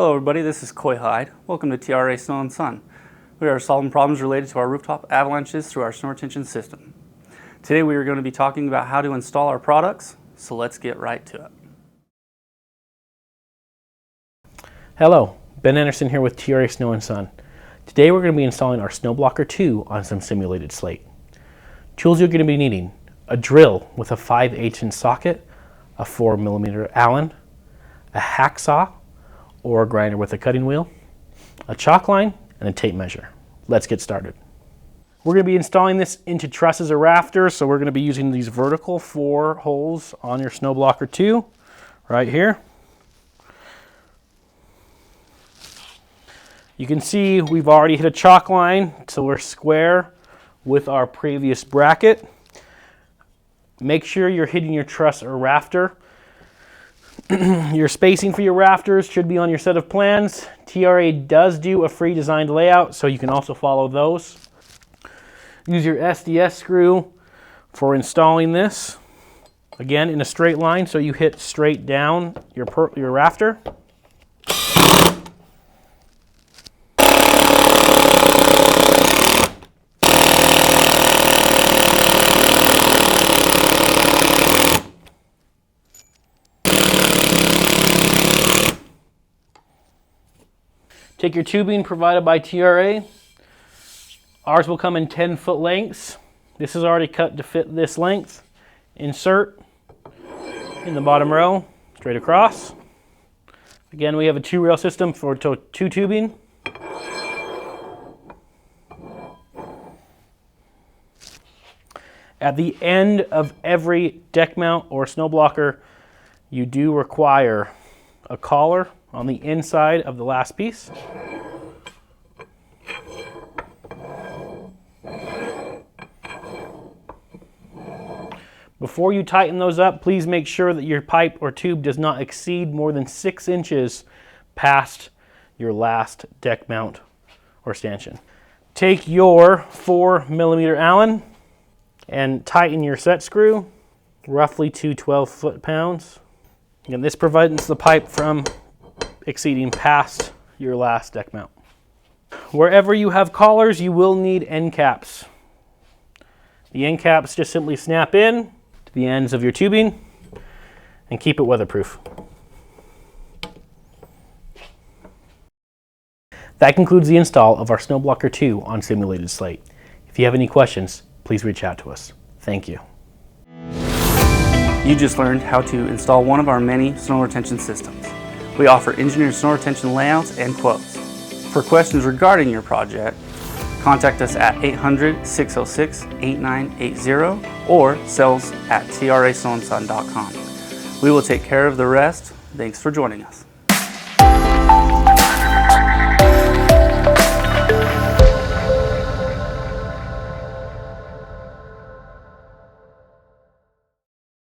Hello everybody, this is Coy Hyde. Welcome to TRA Snow and Sun. We are solving problems related to our rooftop avalanches through our snow retention system. Today we are going to be talking about how to install our products, so let's get right to it. Hello, Ben Anderson here with TRA Snow and Sun. Today we're going to be installing our Snow Blocker 2 on some simulated slate. Tools you're going to be needing: a drill with a 5/8 inch socket, a 4mm Allen, a hacksaw or a grinder with a cutting wheel, a chalk line, and a tape measure. Let's get started. We're going to be installing this into trusses or rafters, so we're going to be using these vertical 4 holes on your Snow Blocker 2 right here. You can see we've already hit a chalk line, so we're square with our previous bracket. Make sure you're hitting your truss or rafter. Your spacing for your rafters should be on your set of plans. TRA does do a free designed layout, so you can also follow those. Use your SDS screw for installing this. Again, in a straight line, so you hit straight down your rafter. Take your tubing provided by TRA. Ours will come in 10-foot lengths. This is already cut to fit this length. Insert in the bottom row, straight across. Again, we have a 2-rail system for 2 tubing. At the end of every deck mount or snow blocker, you do require a collar on the inside of the last piece. Before you tighten those up, please make sure that your pipe or tube does not exceed more than 6 inches past your last deck mount or stanchion. Take your 4mm Allen and tighten your set screw roughly to 12 foot-pounds. And this prevents the pipe from exceeding past your last deck mount. Wherever you have collars, you will need end caps. The end caps just simply snap in to the ends of your tubing and keep it weatherproof. That concludes the install of our Snow Blocker 2 on simulated slate. If you have any questions, please reach out to us. Thank you. You just learned how to install one of our many snow retention systems. We offer engineered snow retention layouts and quotes. For questions regarding your project, contact us at 800-606-8980 or sales@trasnowandsun.com. We will take care of the rest. Thanks for joining us.